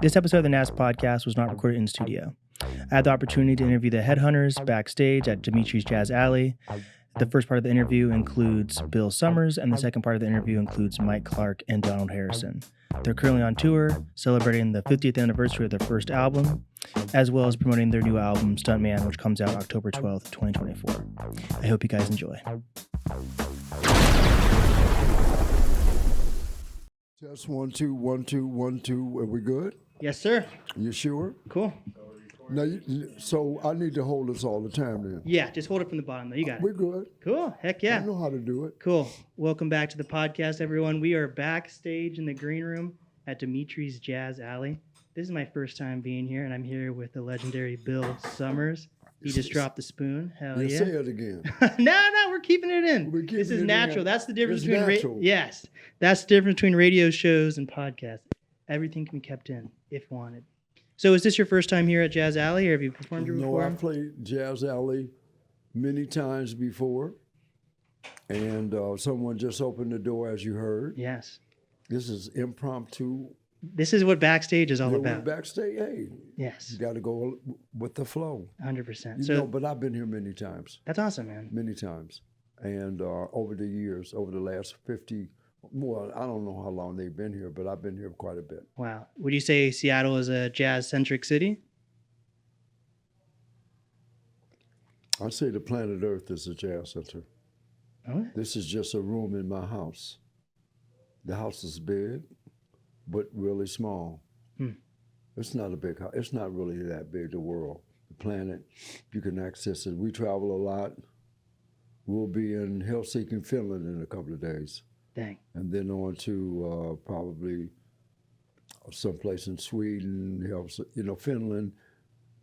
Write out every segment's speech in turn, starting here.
This episode of the NAST podcast was not recorded in studio. I had the opportunity to interview the Headhunters backstage at Dimitriou's Jazz Alley. The first part of the interview includes Bill Summers, and the second part of the interview includes Mike Clark and Donald Harrison. They're currently on tour, celebrating the 50th anniversary of their first album, as well as promoting their new album, Stuntman, which comes out October 12th, 2024. I hope you guys enjoy. Test 1 2 1 2 1 2. Are we good? Yes, sir. You sure? Cool. Now, so I need to hold this all the time then. Yeah, just hold it from the bottom, though. You got it. We're good. Cool. Heck yeah. I know how to do it. Cool. Welcome back to the podcast, everyone. We are backstage in the green room at Dimitriou's Jazz Alley. This is my first time being here, and I'm here with the legendary Bill Summers. He just dropped the spoon. Hell yeah. Say it again. No, we're keeping it in. This is natural. In. That's the difference it's between yes. That's the difference between radio shows and podcasts. Everything can be kept in if wanted. So is this your first time here at Jazz Alley, or have you performed here before? No, I've played Jazz Alley many times before. And someone just opened the door, as you heard. Yes. This is impromptu. This is what backstage is all about. Backstage, hey. Yes. You got to go with the flow. 100%. But I've been here many times. That's awesome, man. Many times. And over the years, over the last 50, well, I don't know how long they've been here, but I've been here quite a bit. Wow. Would you say Seattle is a jazz-centric city? I say the planet Earth is a jazz center. Oh. This is just a room in my house. The house is big, but really small. It's not a big house. It's not really that big, the world. The planet, you can access it. We travel a lot. We'll be in Helsinki, Finland in a couple of days. Dang. And then on to probably someplace in Sweden, Finland,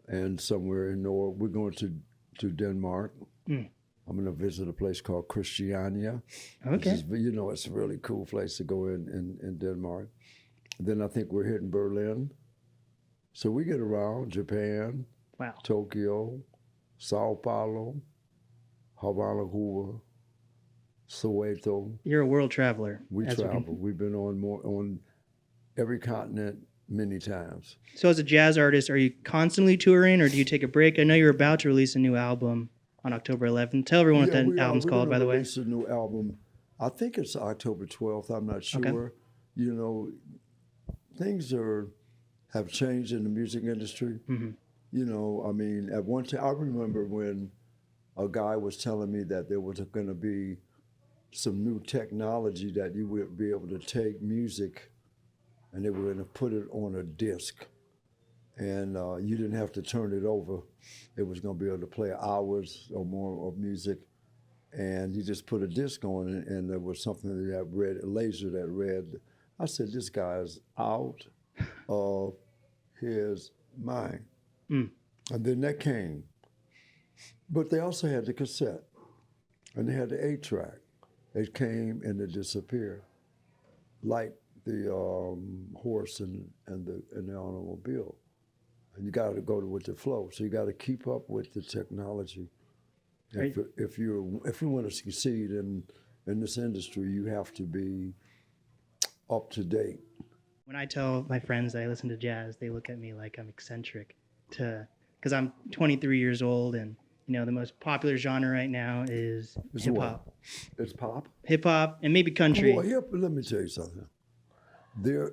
and somewhere in Norway. We're going to Denmark. I'm going to visit a place called Christiania. Okay. It's a really cool place to go in Denmark. Then I think we're hitting Berlin. So we get around Japan, wow, Tokyo, Sao Paulo, Havana, Cuba, Soweto. You're a world traveler. We travel. We've been on every continent many times. So as a jazz artist, are you constantly touring, or do you take a break? I know you're about to release a new album on October 11th. Tell everyone what that album's called, by the way. Release a new album. I think it's October 12th. I'm not sure. Okay. Things have changed in the music industry. Mm-hmm. At one time, I remember when a guy was telling me that there was going to be some new technology that you would be able to take music and they were going to put it on a disc. And you didn't have to turn it over. It was going to be able to play hours or more of music. And you just put a disc on it, and there was something that read, a laser that read. I said, this guy's out of his mind. And then that came. But they also had the cassette, and they had the 8-track. It came and it disappeared, like the horse and the automobile. And you got to go with the flow. So you got to keep up with the technology. Right. If you want to succeed in this industry, you have to be up to date. When I tell my friends that I listen to jazz, they look at me like I'm eccentric, because I'm 23 years old, and the most popular genre right now is hip hop. It's pop. Hip hop and maybe country. Well, let me tell you something.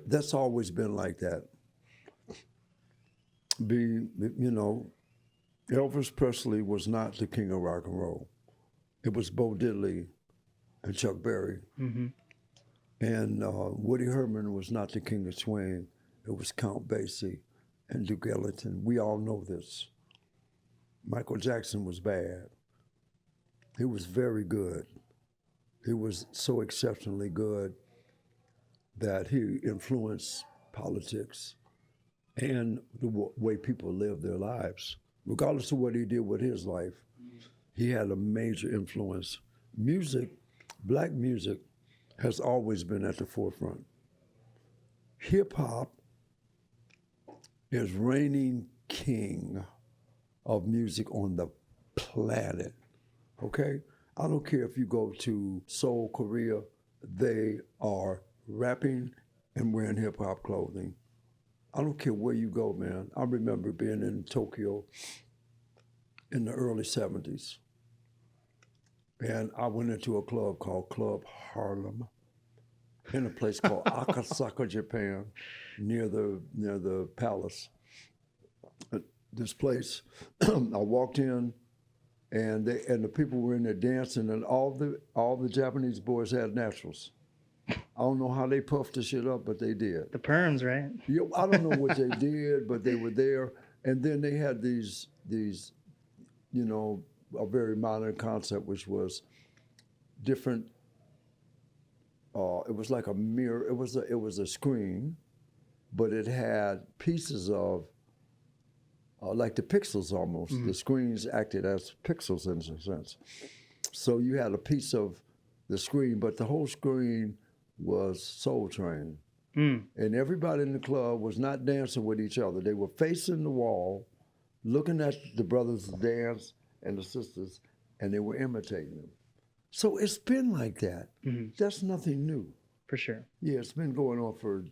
That's always been like that. Elvis Presley was not the king of rock and roll. It was Bo Diddley and Chuck Berry. Mm-hmm. And Woody Herman was not the king of swing. It was Count Basie and Duke Ellington. We all know this. Michael Jackson was bad. He was very good. He was so exceptionally good that he influenced politics and the way people live their lives. Regardless of what he did with his life, he had a major influence. Music, black music, has always been at the forefront. Hip hop is reigning king of music on the planet, okay? I don't care if you go to Seoul, Korea, they are rapping and wearing hip hop clothing. I don't care where you go, man. I remember being in Tokyo in the early 70s. And I went into a club called Club Harlem in a place called Akasaka, Japan, near the palace. This place, I walked in, and the people were in there dancing, and all the Japanese boys had naturals. I don't know how they puffed the shit up, but they did. The perms, right? Yeah, I don't know what they did, but they were there. And then they had these, you know, a very modern concept, which was different. It was like a mirror. It was a screen, but it had pieces of like the pixels almost. The screens acted as pixels in a sense. So you had a piece of the screen, but the whole screen was Soul Train. And everybody in the club was not dancing with each other. They were facing the wall, looking at the brothers dance and the sisters, and they were imitating them. So it's been like that. That's nothing new. For sure. Yeah, it's been going on for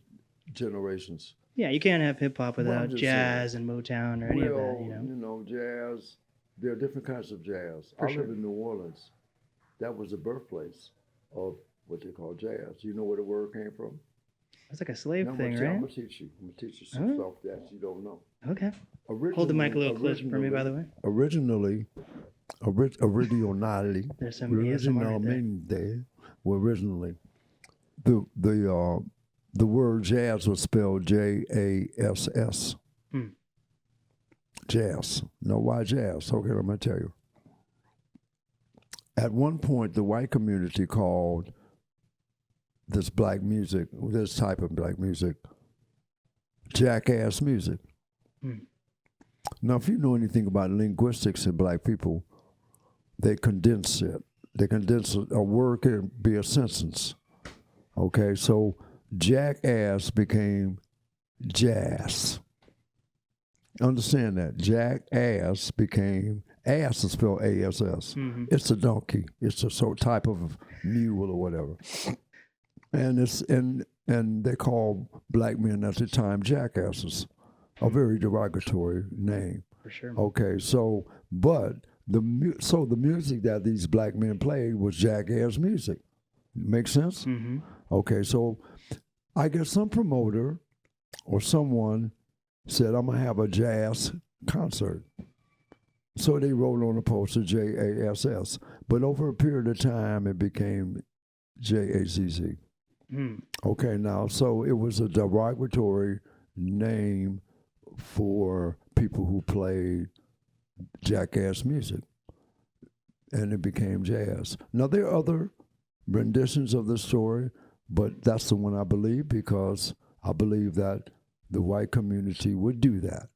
generations. Yeah, you can't have hip hop without just jazz and Motown or any of that, you know. You know, jazz. There are different kinds of jazz. For I sure. live in New Orleans. That was the birthplace of what they call jazz. You know where the word came from? It's like a slave thing, I'm right? gonna teach you. I'm gonna teach you some stuff that you don't know. Okay. Hold the mic a little closer for me, by the way. Originally, There's some ASMR right there. originally, the word jazz was spelled J-A-S-S. Jazz. Now, why jazz? Okay, I'm gonna tell you. At one point, the white community called this black music, this type of black music, jackass music. Now, if you know anything about linguistics in black people, they condense it. They condense a word can be a sentence. Okay, so jackass became jazz. Understand that. Jackass became, ass is spelled A-S-S. It's a donkey. It's a sort type of mule or whatever. And they called black men at the time jackasses, a very derogatory name. For sure. Okay, so the music that these black men played was jackass music. Make sense? Okay, so I guess some promoter or someone said, I'm gonna have a jazz concert. So they wrote on the poster J-A-S-S. But over a period of time, it became J-A-Z-Z. Okay, now, so it was a derogatory name for people who played jackass music, and it became jazz. Now, there are other renditions of the story, but that's the one I believe because I believe that the white community would do that.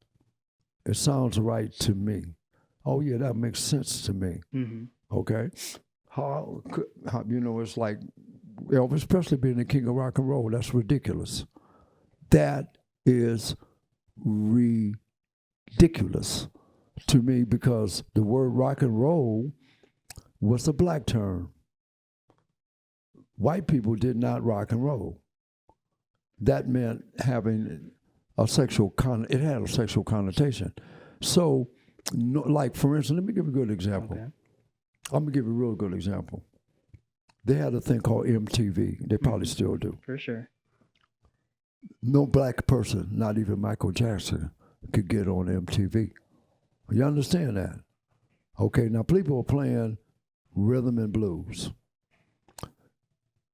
It sounds right to me. Oh, yeah, that makes sense to me. Okay? How, you know, it's like Elvis Presley being the king of rock and roll. That's ridiculous. That is ridiculous to me because the word rock and roll was a black term. White people did not rock and roll. That meant having a sexual it had a sexual connotation. So, like for instance, let me give you a good example. Okay. I'm gonna give you a real good example. They had a thing called MTV. They probably still do. For sure. No black person, not even Michael Jackson, could get on MTV. You understand that? Okay, now people are playing rhythm and blues.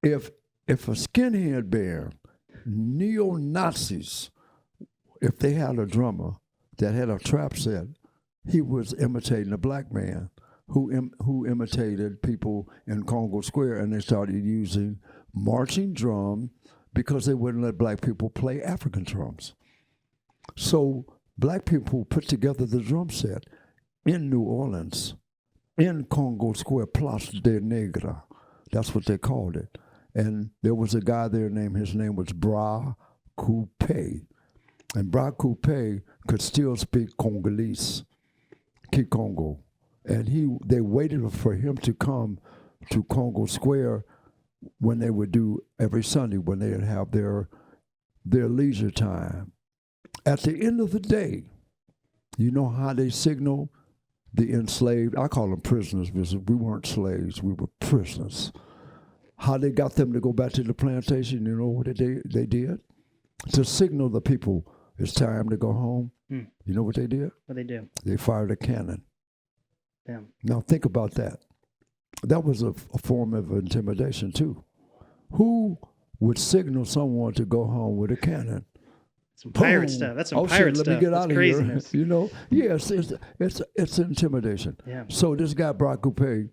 If a skinhead band, neo-Nazis, if they had a drummer that had a trap set, he was imitating a black man who imitated people in Congo Square, and they started using marching drum because they wouldn't let black people play African drums. So black people put together the drum set in New Orleans, in Congo Square, Place de Negra. That's what they called it. And there was a guy there his name was Bras Coupé. And Bras Coupé could still speak Congolese, Kikongo. And they waited for him to come to Congo Square when they would do every Sunday, when they would have their leisure time. At the end of the day, you know how they signal the enslaved? I call them prisoners because we weren't slaves, we were prisoners. How they got them to go back to the plantation, you know what they did? To signal the people, it's time to go home. You know what they did? What they do? They fired a cannon. Damn. Now think about that. That was a form of intimidation too. Who would signal someone to go home with a cannon? Some pirate stuff. That's some pirate stuff. Let me get out of craziness. here. You know, yes, it's intimidation. Yeah. So this guy Brock Coupe,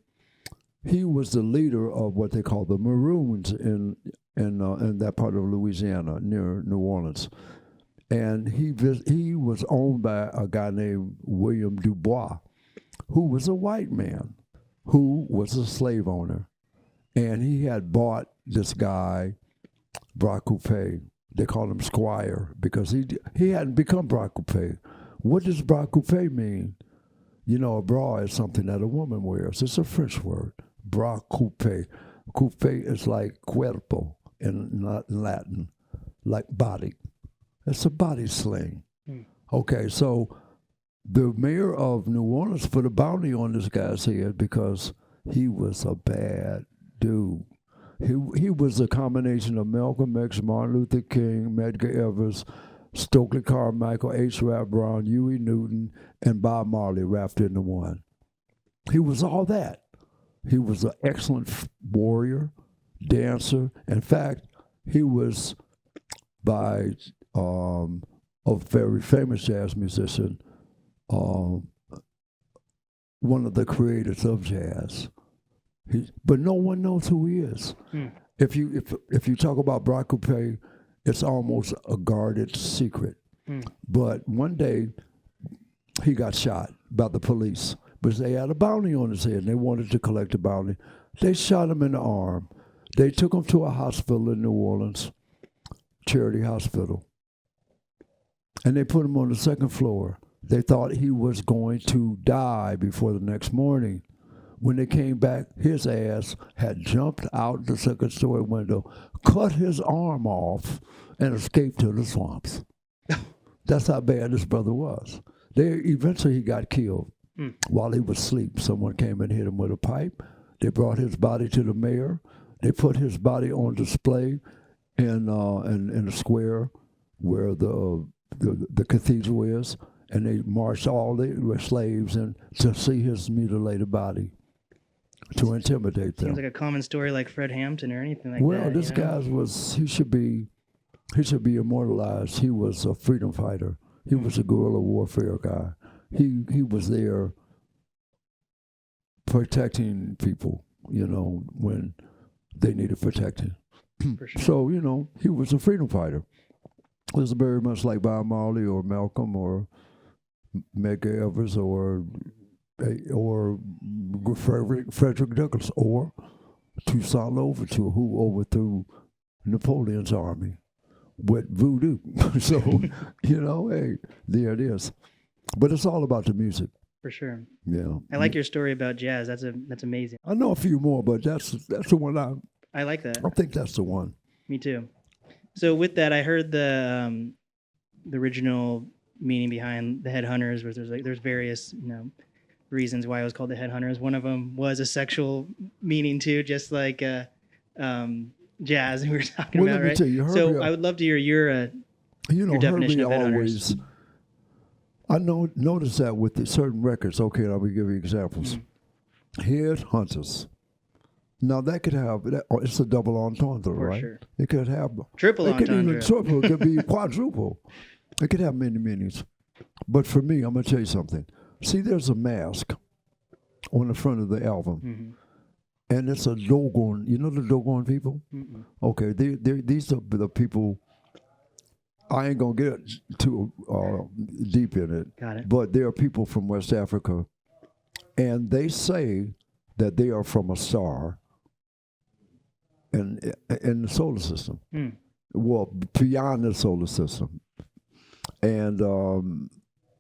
he was the leader of what they call the Maroons in that part of Louisiana near New Orleans, and he was owned by a guy named William Dubois, who was a white man, who was a slave owner, and he had bought this guy Brock Coupe. They called him Squire because he hadn't become Brock Coupe. What does Brock Coupe mean? You know, a bra is something that a woman wears. It's a French word. Brock Coupe. Coupe is like cuerpo in Latin, like body. It's a body sling. Okay, so the mayor of New Orleans put a bounty on this guy's head because he was a bad dude. He was a combination of Malcolm X, Martin Luther King, Medgar Evers, Stokely Carmichael, H. Rap Brown, Huey Newton, and Bob Marley wrapped into one. He was all that. He was an excellent warrior, dancer. In fact, he was by a very famous jazz musician, one of the creators of jazz. But no one knows who he is. If you talk about Brock Coupe, it's almost a guarded secret. But one day, he got shot by the police because they had a bounty on his head and they wanted to collect the bounty. They shot him in the arm. They took him to a hospital in New Orleans, Charity Hospital, and they put him on the second floor. They thought he was going to die before the next morning. When they came back, his ass had jumped out the second-story window, cut his arm off, and escaped to the swamps. That's how bad this brother was. Eventually, he got killed while he was asleep. Someone came and hit him with a pipe. They brought his body to the mayor. They put his body on display in the square where the cathedral is, and they marched all the slaves in to see his mutilated body, to intimidate them. Seems like a common story like Fred Hampton or anything like that. Well, this guy he should be immortalized. He was a freedom fighter. He was a guerrilla warfare guy. He was there protecting people, you know, when they needed protecting. For sure. So, he was a freedom fighter. It was very much like Bob Marley or Malcolm or Medgar Evers or Frederick Douglass or Toussaint Louverture, who overthrew Napoleon's army with voodoo. So, hey, there it is. But it's all about the music. For sure. Yeah. I like your story about jazz. That's amazing. I know a few more, but that's the one I like that. I think that's the one. Me too. So with that, I heard the original meaning behind the Headhunters was there's various reasons why it was called the Headhunters. One of them was a sexual meaning too, just like jazz we were talking about, let me right? tell you, Herbie, so I would love to hear your definition Herbie of Headhunters. always. I notice that with the certain records. Okay, I'll give you examples. Headhunters. Now that could have it's a double entendre, For right? sure. It could have Triple It could entendre. even triple. It could be quadruple. It could have many meanings. But for me, I'm gonna tell you something. See, there's a mask on the front of the album, and it's a Dogon. You know the Dogon people? Okay, these are the people. I ain't gonna get too deep in it. Got it. But there are people from West Africa, and they say that they are from a star in the solar system. Well, beyond the solar system. And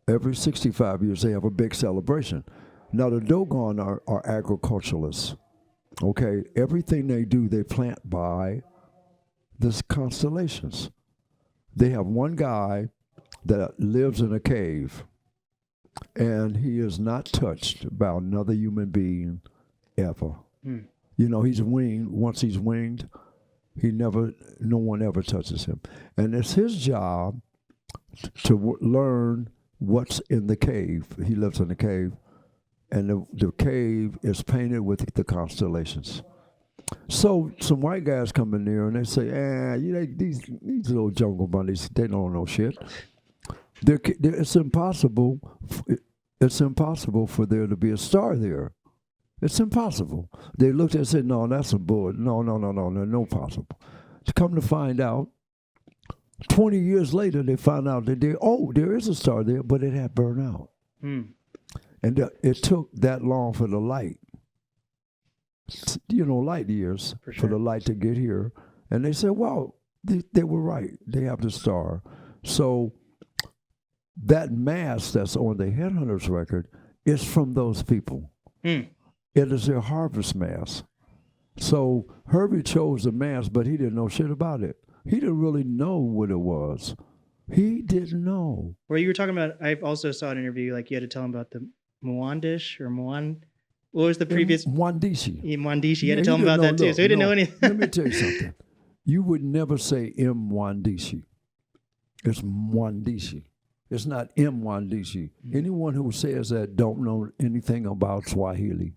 every 65 years, they have a big celebration. Now, the Dogon are agriculturalists. Okay, everything they do, they plant by the constellations. They have one guy that lives in a cave, and he is not touched by another human being ever. You know, he's winged. Once he's winged, no one ever touches him. And it's his job to learn what's in the cave. He lives in a cave, and the cave is painted with the constellations. So some white guys come in there and they say, these little jungle bunnies, they don't know shit. It's impossible. It's impossible for there to be a star there. It's impossible. They looked and said, no, that's a bull. No possible. To come to find out, 20 years later, they found out that there is a star there, but it had burned out. And it took that long for the light, light years, for the light to get here. And they said, wow, they were right. They have the star. So that mask that's on the Headhunters record is from those people. It is their harvest mask. So Herbie chose the mask, but he didn't know shit about it. He didn't really know what it was. He didn't know. Where you were talking about, I also saw an interview, like you had to tell him about the Mwandish or Mwan. What was the previous? Mwandishi. Mwandishi. You had to tell him about that too. So he didn't know anything. Let me tell you something. You would never say Mwandishi. It's Mwandishi. It's not Mwandishi. Anyone who says that don't know anything about Swahili.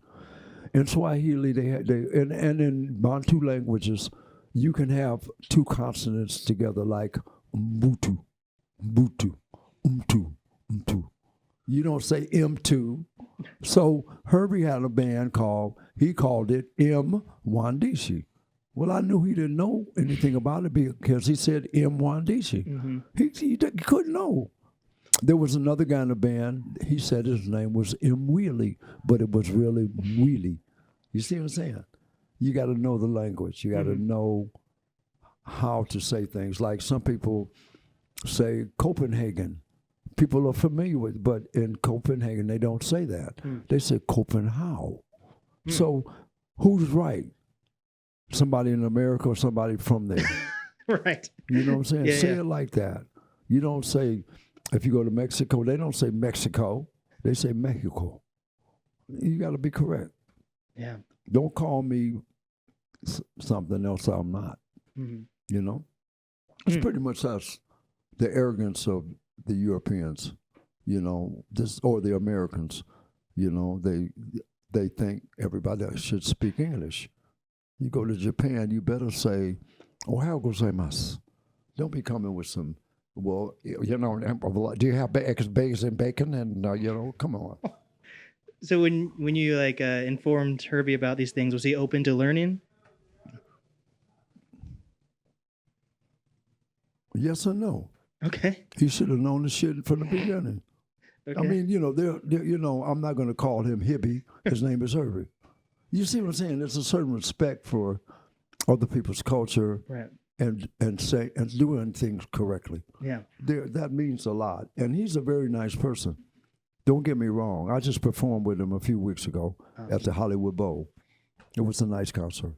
In Swahili, and in Bantu languages, you can have two consonants together like Mbutu, Mbutu, Mtu. You don't say M2. So Herbie had a band he called it Mwandishi. Well, I knew he didn't know anything about it because he said Mwandishi. He couldn't know. There was another guy in the band, he said his name was Mwili, but it was really Mwili. You see what I'm saying? You got to know the language. You got to know how to say things. Like some people say Copenhagen. People are familiar with it, but in Copenhagen, they don't say that. They say Copenhagen. So who's right? Somebody in America or somebody from there? Right. You know what I'm saying? Yeah, say it like that. You don't say, if you go to Mexico, they don't say Mexico. They say Mexico. You got to be correct. Yeah. Don't call me something else I'm not. You know? It's pretty much us, the arrogance of the Europeans, or the Americans, they think everybody should speak English. You go to Japan, you better say, "Ohayou gozaimasu." Don't be coming with some, do you have eggs and bacon? And, come on. So when you informed Herbie about these things, was he open to learning? Yes or no? Okay. He should have known the shit from the beginning. Okay. I mean, I'm not going to call him Hippie. His name is Herbie. You see what I'm saying? There's a certain respect for other people's culture, right, and doing things correctly. Yeah. That means a lot. And he's a very nice person. Don't get me wrong. I just performed with him a few weeks ago at the Hollywood Bowl. It was a nice concert.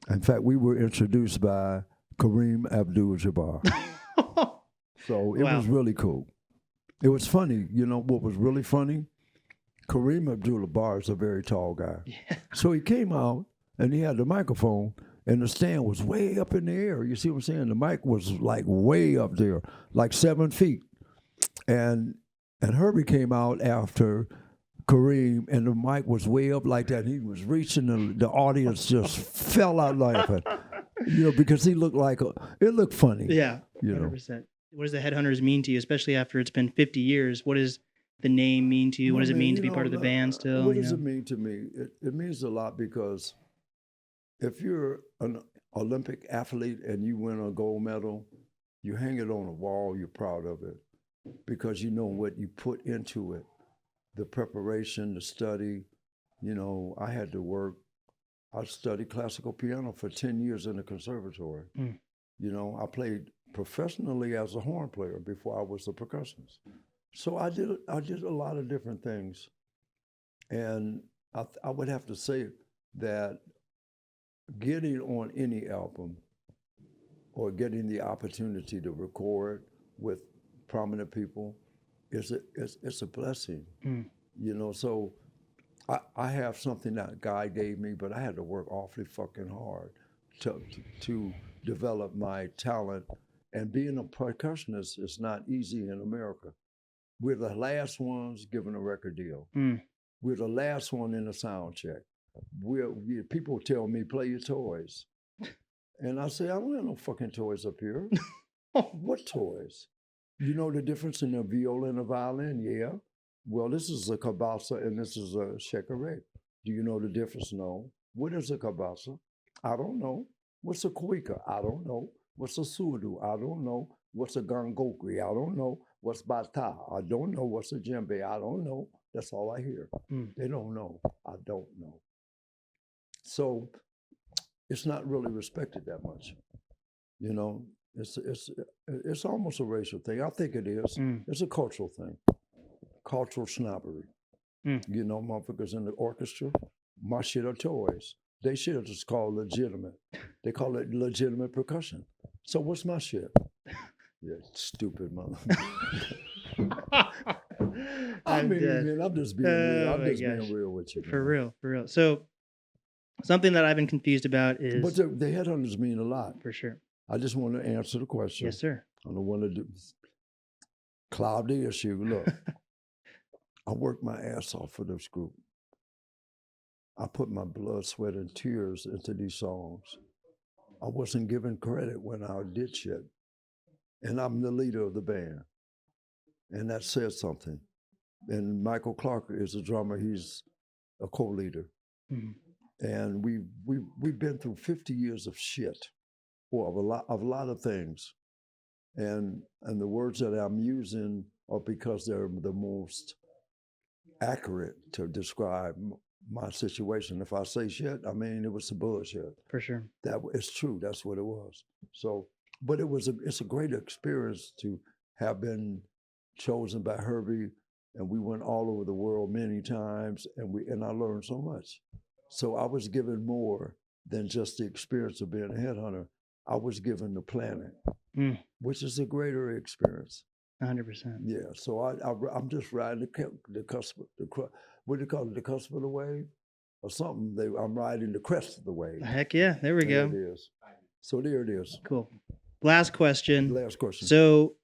In fact, we were introduced by Kareem Abdul-Jabbar. So it was really cool. It was funny. You know what was really funny? Kareem Abdul-Jabbar is a very tall guy. Yeah. So he came out and he had the microphone and the stand was way up in the air. You see what I'm saying? The mic was like way up there, like 7 feet. And Herbie came out after Kareem and the mic was way up like that. He was reaching, the audience just fell out laughing. Because he looked it looked funny. Yeah, 100%. What does the Headhunters mean to you, especially after it's been 50 years? What does the name mean to you? What does it mean to be part of the band still? What does it mean to me? It means a lot because if you're an Olympic athlete and you win a gold medal, you hang it on a wall, you're proud of it because you know what you put into it, the preparation, the study. I had to work. I studied classical piano for 10 years in the conservatory. I played professionally as a horn player before I was a percussionist. So I did a lot of different things. And I would have to say that getting on any album or getting the opportunity to record with prominent people, it's a blessing. Mm. You know, so I have something that God gave me, but I had to work awfully fucking hard to develop my talent. And being a percussionist is not easy in America. We're the last ones given a record deal. Mm. We're the last one in a sound check. People tell me, play your toys. And I say, I don't have no fucking toys up here. What toys? You know the difference in a viola and a violin? Yeah. Well, this is a cabasa and this is a shekere. Do you know the difference? No. What is a cabasa? I don't know. What's a cuica? I don't know. What's a surdu? I don't know. What's a gangokri? I don't know. What's bata? I don't know. What's a djembe? I don't know. That's all I hear. They don't know. I don't know. So it's not really respected that much. You know, it's almost a racial thing. I think it is. It's a cultural thing. Cultural snobbery. You know, motherfuckers in the orchestra, my shit are toys. They shit is just called legitimate. They call it legitimate percussion. So what's my shit? Yeah, stupid mother. I mean, man, I'm just being real. I'm just being real with you. Man. For real. So something that I've been confused about is... But the Headhunters mean a lot. For sure. I just want to answer the question. Yes, sir. I don't want to cloud the issue. Look, I worked my ass off for this group. I put my blood, sweat, and tears into these songs. I wasn't given credit when I did shit. And I'm the leader of the band. And that says something. And Michael Clark is a drummer. He's a co-leader. And we've been through 50 years of shit, or of a lot of things. And the words that I'm using are because they're the most accurate to describe my situation. If I say shit, I mean, it was some bullshit. For sure. It's true. That's what it was. So, but it's a great experience to have been chosen by Herbie, and we went all over the world many times, and I learned so much. So I was given more than just the experience of being a headhunter. I was given the planet, which is a greater experience. 100%. Yeah. So I'm just riding the cusp. What do you call it? The cusp of the wave, or something? I'm riding the crest of the wave. Heck yeah! There we go. There it is. So there it is. Cool. Last question. Last question. So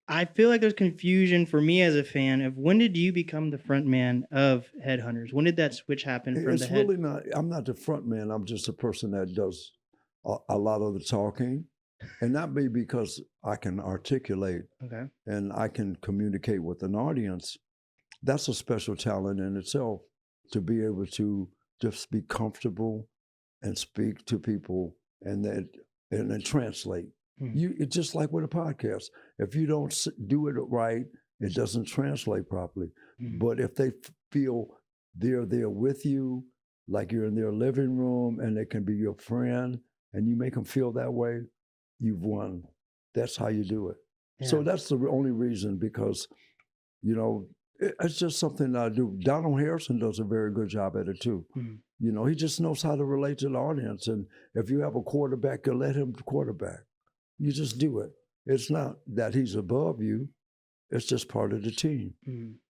I feel like there's confusion for me as a fan of when did you become the front man of Headhunters? When did that switch happen from It's really not. I'm not the front man. I'm just a person that does a lot of the talking, and not be because I can articulate and I can communicate with an audience. That's a special talent in itself, to be able to just be comfortable and speak to people and then translate. It's just like with a podcast. If you don't do it right, it doesn't translate properly. But if they feel they're there with you, like you're in their living room and they can be your friend, and you make them feel that way, you've won. That's how you do it. Yeah. So that's the only reason, because, you know, it's just something I do. Donald Harrison does a very good job at it too. You know, he just knows how to relate to the audience. And if you have a quarterback, you let him quarterback. You just do it. It's not that he's above you. It's just part of the team.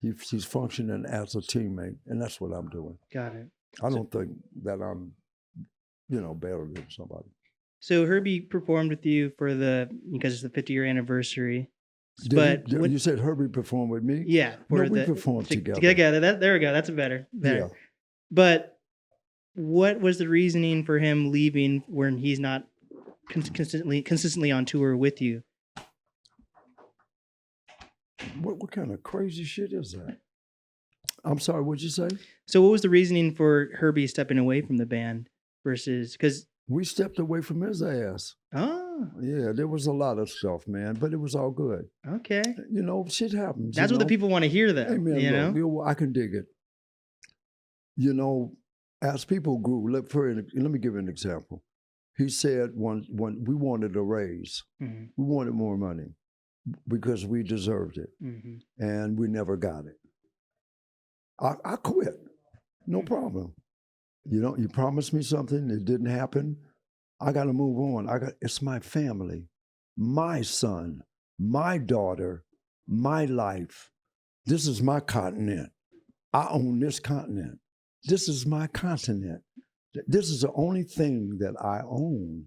He's functioning as a teammate, and that's what I'm doing. Got it. I don't think that I'm, you know, better than somebody. So Herbie performed with you because it's the 50-year anniversary. You said Herbie performed with me? Yeah. We performed together. There we go. That's better. Yeah. But what was the reasoning for him leaving when he's not consistently on tour with you? What kind of crazy shit is that? I'm sorry, what'd you say? So what was the reasoning for Herbie stepping away from the band versus... because we stepped away from his ass. Oh. Yeah, there was a lot of stuff, man, but it was all good. Okay. You know, shit happens. That's what the people want to hear, though. Hey, man, you know? I can dig it. You know, as people grew, let me give you an example. He said when we wanted a raise, we wanted more money because we deserved it, and we never got it. I quit. No problem. You know, you promised me something, it didn't happen. I got to move on. It's my family, my son, my daughter, my life. This is my continent. I own this continent. This is my continent. This is the only thing that I own.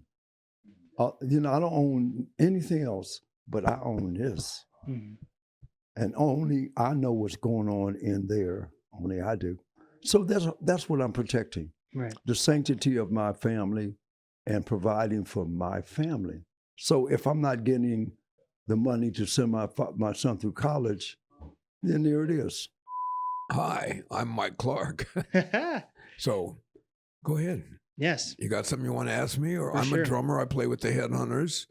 I don't own anything else, but I own this. Mm-hmm. And only I know what's going on in there. Only I do. So that's what I'm protecting. Right. The sanctity of my family and providing for my family. So if I'm not getting the money to send my son through college, then there it is. Hi, I'm Mike Clark. So, go ahead. Yes. You got something you want to ask me? Or I'm sure. a drummer. I play with the Headhunters,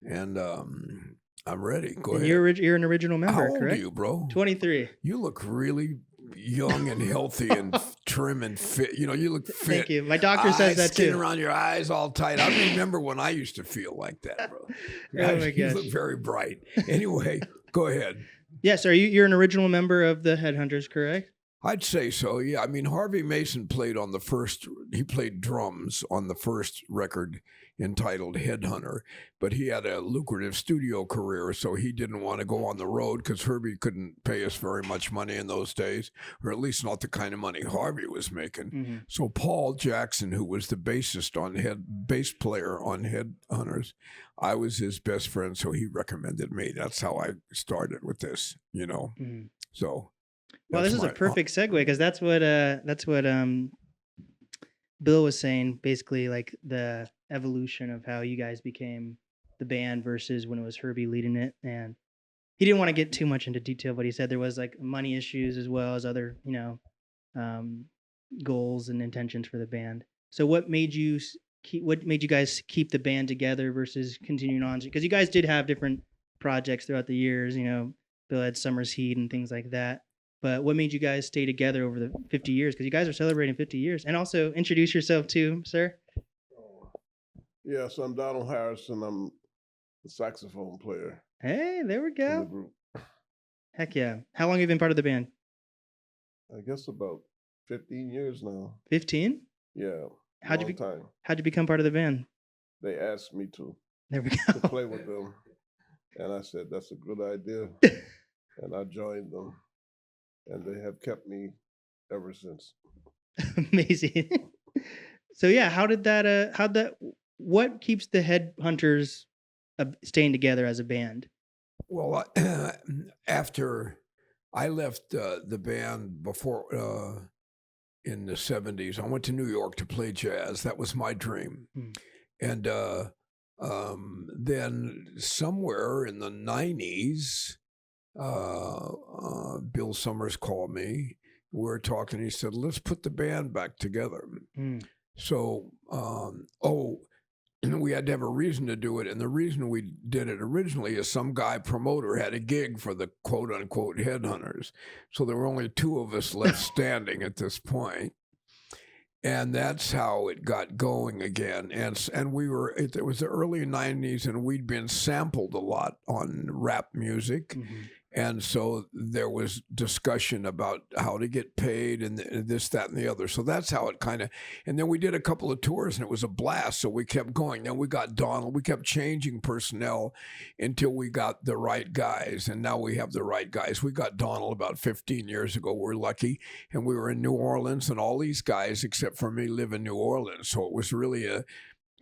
and I'm ready. Go ahead. You're an original member, How old correct? are you, bro? 23. You look really young and healthy and trim and fit. You look fit. Thank you. My doctor says that skin too. around your eyes all tight. I remember when I used to feel like that, bro. Oh my You gosh. look very bright. Anyway, go ahead. Yes, you're an original member of the Headhunters, correct? I'd say so, yeah. I mean, Harvey Mason played he played drums on the first record entitled Headhunter, but he had a lucrative studio career, so he didn't want to go on the road because Herbie couldn't pay us very much money in those days, or at least not the kind of money Harvey was making. Mm-hmm. So Paul Jackson, who was the bass player on Headhunters, I was his best friend, so he recommended me. That's how I started with this, Mm-hmm. So... Well, this is a perfect segue because that's what Bill was saying. Basically, like the evolution of how you guys became the band versus when it was Herbie leading it, and he didn't want to get too much into detail, but he said there was like money issues as well as other goals and intentions for the band. So, what made you guys keep the band together versus continuing on? Because you guys did have different projects throughout the years. Bill had Summer's Heat and things like that. But what made you guys stay together over the 50 years? Because you guys are celebrating 50 years. And also introduce yourself too, sir. Yes, I'm Donald Harrison. I'm the saxophone player. Hey, there we In go. the group. Heck yeah. How long have you been part of the band? I guess about 15 years now. 15? Yeah. How'd you become part of the band? They asked me to. There we go. To play with them. And I said, that's a good idea. And I joined them. And they have kept me ever since. Amazing. So yeah, what keeps the Headhunters staying together as a band? Well, after I left the band before in the 70s, I went to New York to play jazz. That was my dream. And then somewhere in the 90s, Bill Summers called me. We were talking. He said, let's put the band back together. So, we had to have a reason to do it. And the reason we did it originally is some guy promoter had a gig for the quote unquote Headhunters. So there were only two of us left standing at this point. And that's how it got going again. And it was the early 90s, and we'd been sampled a lot on rap music. Mm-hmm. And so there was discussion about how to get paid and this, that, and the other. So that's how it kind of, and then we did a couple of tours and it was a blast. So we kept going. Then we got Donald. We kept changing personnel until we got the right guys. And now we have the right guys. We got Donald about 15 years ago. We're lucky. And we were in New Orleans, and all these guys, except for me, live in New Orleans. So it was really a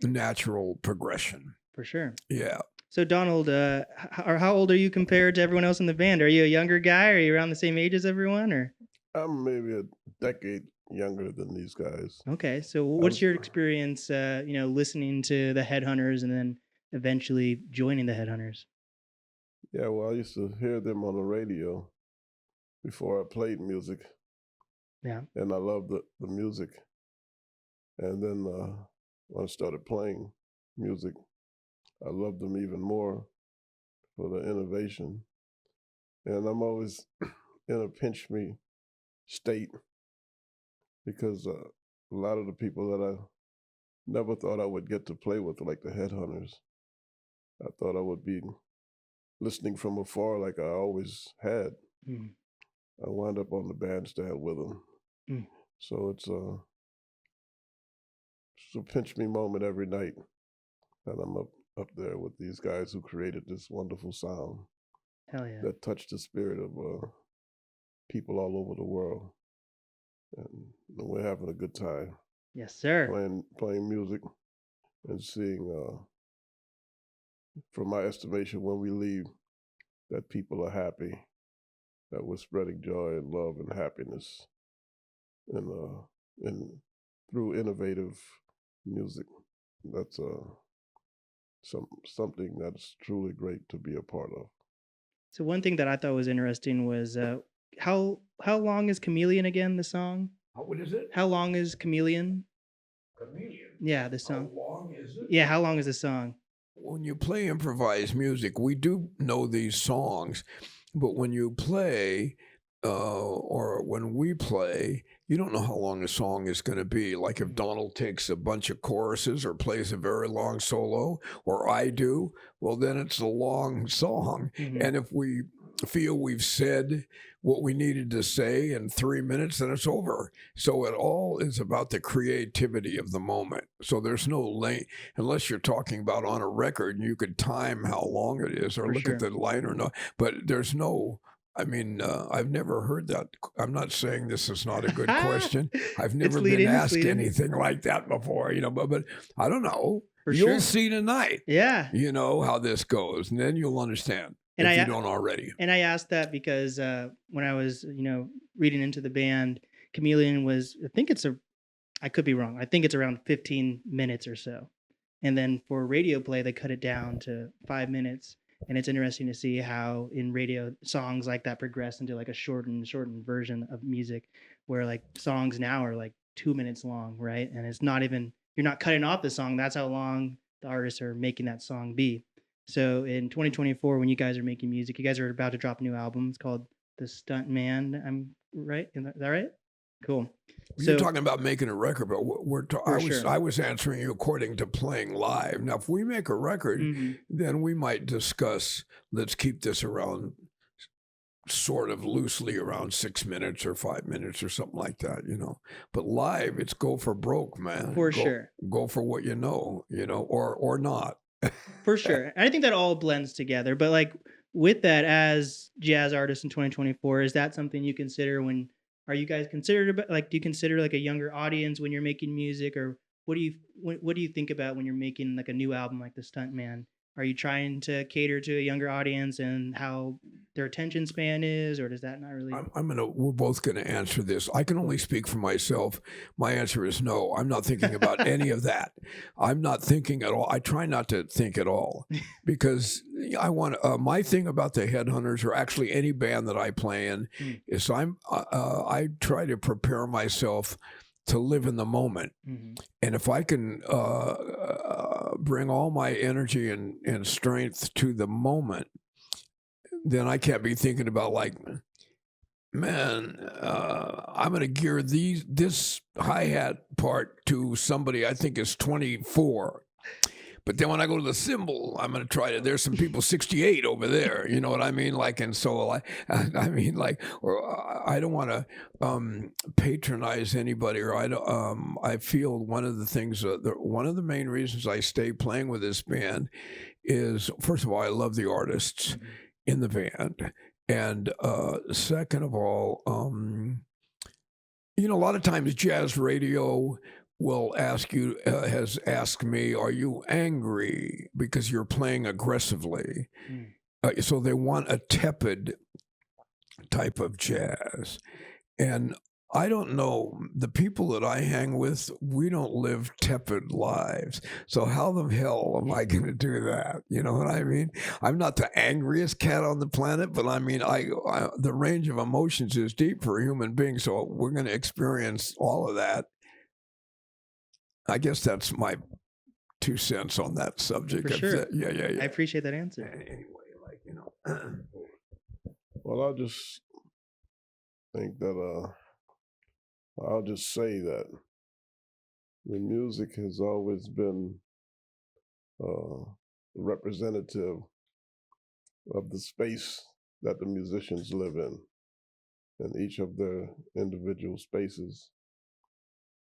natural progression. For sure. Yeah. So Donald, how old are you compared to everyone else in the band? Are you a younger guy? Are you around the same age as everyone, or? I'm maybe a decade younger than these guys. Okay, so what's your experience, listening to the Headhunters and then eventually joining the Headhunters? Yeah, well, I used to hear them on the radio before I played music. Yeah. And I loved the music. And then when I started playing music, I loved them even more for the innovation. And I'm always in a pinch me state because a lot of the people that I never thought I would get to play with, like the Headhunters, I thought I would be listening from afar like I always had. Mm. I wound up on the bandstand with them. Mm. So it's a pinch me moment every night that I'm up up there with these guys who created this wonderful sound Hell yeah. that touched the spirit of people all over the world. And we're having a good time Yes, sir. playing music and seeing, from my estimation, when we leave, that people are happy, that we're spreading joy and love and happiness, and through innovative music. That's something that's truly great to be a part of. So one thing that I thought was interesting was how long is Chameleon again, the song? What is it? How long is Chameleon? Chameleon. Yeah, the song. How long is it? Yeah, how long is the song? When you play improvised music, we do know these songs, but when you play, or when we play, you don't know how long a song is going to be. Like if Donald takes a bunch of choruses or plays a very long solo, or I do, well, then it's a long song. Mhm. And if we feel we've said what we needed to say in 3 minutes, then it's over. So it all is about the creativity of the moment. So there's no length, unless you're talking about on a record, you could time how long it is or For look sure. at the line or not. But there's no, I've never heard that. I'm not saying this is not a good question. I've never been leading, it's asked leading. anything like that before, but I don't know. For You'll sure. see tonight, Yeah. how this goes, and then you'll understand And if I- you don't already. And I asked that because when I was, reading into the band, Chameleon was, I could be wrong. I think it's around 15 minutes or so. And then for radio play, they cut it down to 5 minutes. And it's interesting to see how in radio songs like that progress into like a shortened version of music, where like songs now are like 2 minutes long, right? And it's not even, you're not cutting off the song. That's how long the artists are making that song be. So in 2024, when you guys are making music, you guys are about to drop a new album. It's called The Stunt Man. I'm right? Is that right? Cool. You're So talking about making a record, but sure. I was answering you according to playing live. Now, if we make a record, Mhm. then we might discuss, let's keep this around sort of loosely around 6 minutes or 5 minutes or something like that, But live, it's go for broke, man. For Go- sure. Go for what or not. For sure. And I think that all blends together. But like with that, as jazz artists in 2024, is that something you consider when, are you guys considered like, do you consider like a younger audience when you're making music, or what do you think about when you're making like a new album like The Stunt Man? Are you trying to cater to a younger audience and how their attention span is, or does that not really? We're both gonna answer this. I can only speak for myself. My answer is no. I'm not thinking about any of that. I'm not thinking at all. I try not to think at all because I want. My thing about the Headhunters, or actually any band that I play in, is I try to prepare myself to live in the moment. Mhm. And if I can bring all my energy and strength to the moment, then I can't be thinking about like, man, I'm going to gear this hi-hat part to somebody I think is 24. But then when I go to the cymbal, I'm going to try to, there's some people 68 over there, you know what I mean? Like, and so I mean, like, or I don't want to patronize anybody, or I feel one of the things, one of the main reasons I stay playing with this band is, first of all, I love the artists in the band. And second of all, a lot of times jazz radio will ask you, has asked me, are you angry because you're playing aggressively? So they want a tepid type of jazz. And I don't know, the people that I hang with, we don't live tepid lives. So how the hell am I going to do that? You know what I mean? I'm not the angriest cat on the planet, but I mean, the range of emotions is deep for a human being. So we're going to experience all of that. I guess that's my 2 cents on that subject. For sure. Yeah. I appreciate that answer. Anyway, Well, I'll just think that I'll just say that the music has always been representative of the space that the musicians live in each of their individual spaces.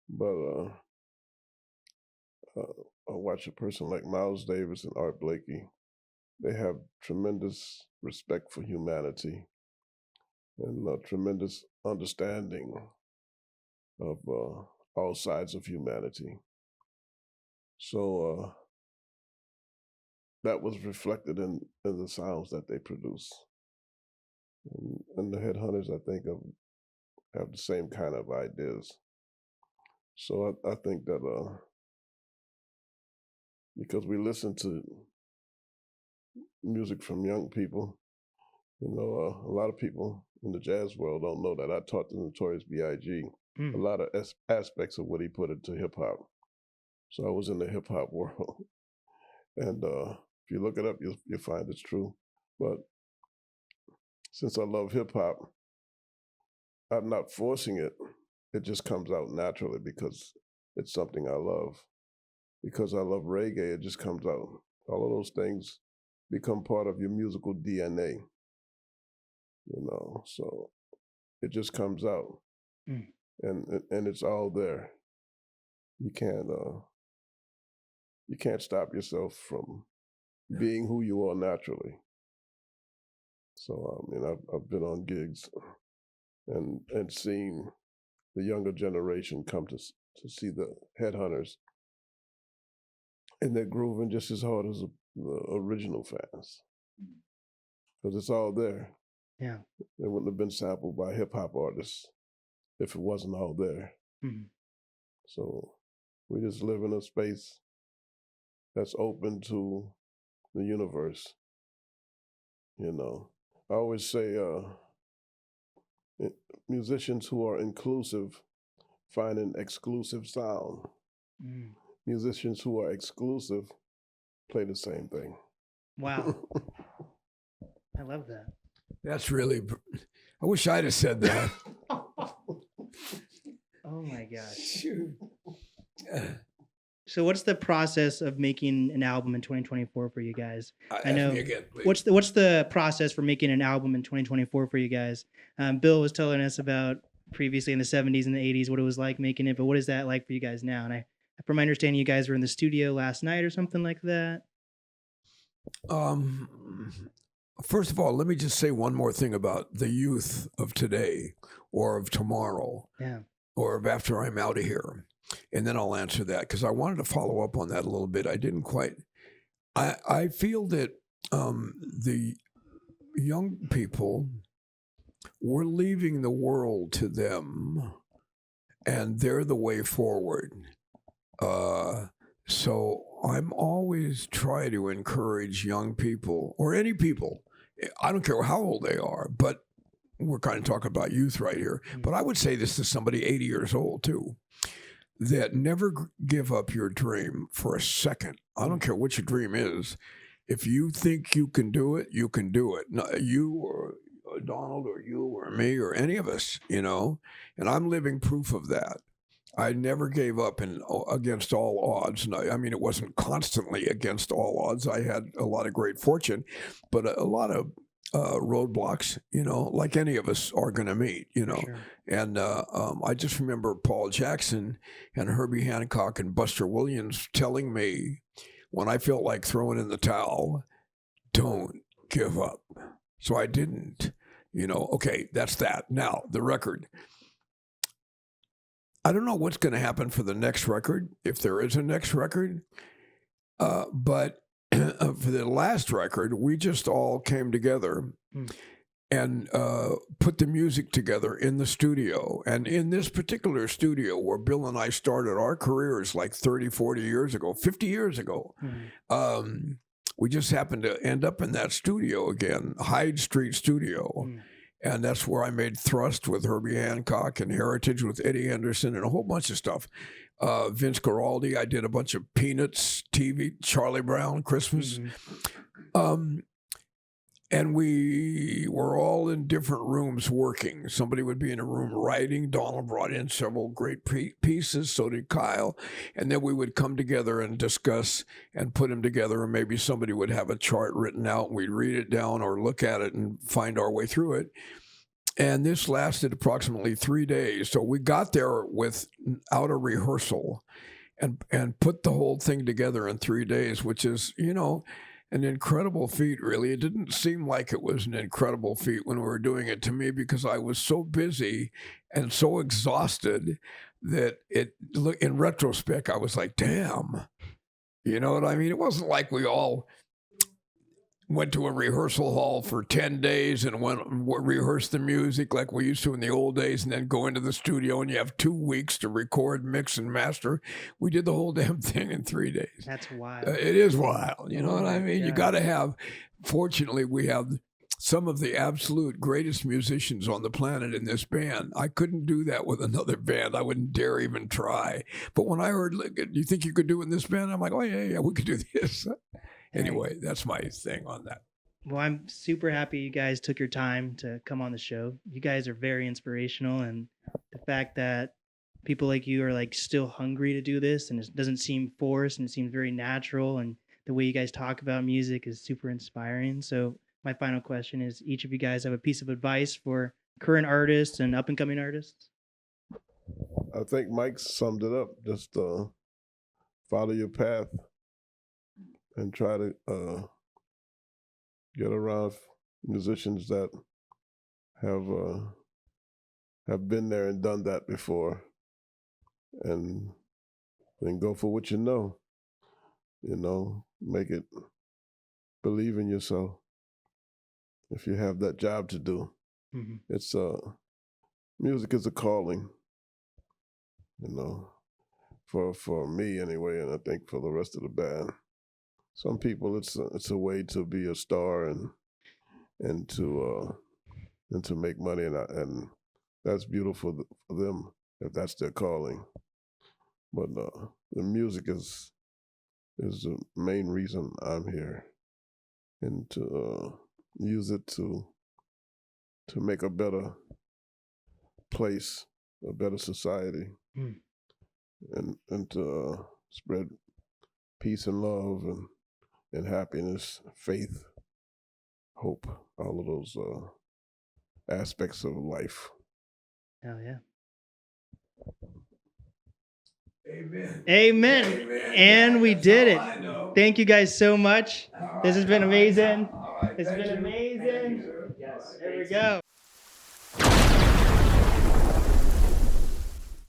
But watch a person like Miles Davis and Art Blakey. They have tremendous respect for humanity and a tremendous understanding of all sides of humanity. So that was reflected in the sounds that they produce. And the Headhunters, I think, have the same kind of ideas. So I think that because we listen to music from young people, you know, a lot of people in the jazz world don't know that I taught the Notorious B.I.G. a lot of aspects of what he put into hip hop. So I was in the hip hop world. And if you look it up, you'll find it's true. But since I love hip hop, I'm not forcing it. It just comes out naturally because it's something I love. Because I love reggae, it just comes out. All of those things become part of your musical DNA. You know, so it just comes out. And it's all there. You can't stop yourself from being who you are naturally. So I mean, I've been on gigs and seen the younger generation come to see the Headhunters, and they're grooving just as hard as the original fans, because it's all there. Yeah, it wouldn't have been sampled by hip hop artists if it wasn't all there. So we just live in a space that's open to the universe. You know, I always say musicians who are inclusive find an exclusive sound. Musicians who are exclusive play the same thing. Wow. I love that. That's really, I wish I'd have said that. Oh my gosh. Shoot. So what's the process of making an album in 2024 for you guys? I know. Ask me again, please. What's the process for making an album in 2024 for you guys? Bill was telling us about previously in the 70s and the 80s what it was like making it, but what is that like for you guys now? And from my understanding, you guys were in the studio last night or something like that. First of all, let me just say one more thing about the youth of today or of tomorrow. Yeah. Or of after I'm out of here. And then I'll answer that because I wanted to follow up on that a little bit. I didn't quite. I feel that the young people, we're leaving the world to them and they're the way forward. So I'm always trying to encourage young people or any people. I don't care how old they are, but we're kind of talking about youth right here. But I would say this to somebody 80 years old too, that never give up your dream for a second. I don't care what your dream is. If you think you can do it, you can do it. You or Donald or you or me or any of us, you know, and I'm living proof of that. I never gave up against all odds. I mean, it wasn't constantly against all odds. I had a lot of great fortune, but a lot of roadblocks, you know, like any of us are going to meet, you know. Sure. And I just remember Paul Jackson and Herbie Hancock and Buster Williams telling me when I felt like throwing in the towel, don't give up. So I didn't, you know. Okay, that's that. Now, the record. I don't know what's going to happen for the next record, if there is a next record, but for the last record, we just all came together and put the music together in the studio. And in this particular studio where Bill and I started our careers like 30, 40 years ago, 50 years ago, we just happened to end up in that studio again, Hyde Street Studio. And that's where I made Thrust with Herbie Hancock and Heritage with Eddie Anderson and a whole bunch of stuff. Vince Guaraldi, I did a bunch of Peanuts, TV, Charlie Brown, Christmas. And we were all in different rooms working. Somebody would be in a room writing. Donald brought in several great pieces, so did Kyle. And then we would come together and discuss and put them together. And maybe somebody would have a chart written out and we'd read it down or look at it and find our way through it. And this lasted approximately 3 days. So we got there without a rehearsal. and put the whole thing together in 3 days, which is, you know, an incredible feat, really. It didn't seem like it was an incredible feat when we were doing it to me, because I was so busy and so exhausted that in retrospect, I was like, damn, you know what I mean? It wasn't like we all went to a rehearsal hall for 10 days and rehearsed the music like we used to in the old days, and then go into the studio and you have 2 weeks to record, mix, and master. We did the whole damn thing in 3 days. That's wild. It is wild. You know what I mean? God. You got to have, fortunately, we have some of the absolute greatest musicians on the planet in this band. I couldn't do that with another band. I wouldn't dare even try. But when I heard, you think you could do it in this band? I'm like, oh, yeah, we could do this. Anyway, that's my thing on that. Well, I'm super happy you guys took your time to come on the show. You guys are very inspirational, and the fact that people like you are like still hungry to do this, and it doesn't seem forced, and it seems very natural, and the way you guys talk about music is super inspiring. So my final question is, each of you guys have a piece of advice for current artists and up and coming artists? I think Mike summed it up. Just follow your path and try to get around musicians that have been there and done that before, and then go for what you know. You know, make it, believe in yourself. If you have that job to do, it's music is a calling. You know, for me anyway, and I think for the rest of the band. Some people, it's a way to be a star and to make money, and that's beautiful for them if that's their calling. But the music is the main reason I'm here, and to use it to make a better place, a better society, and to spread peace and love and happiness, faith, hope, all of those aspects of life. Hell yeah. Amen. Amen. Amen. And we did it. I know. Thank you guys so much. This has been amazing. All right. It's been amazing. Thank you, sir. Yes, All right. there we go.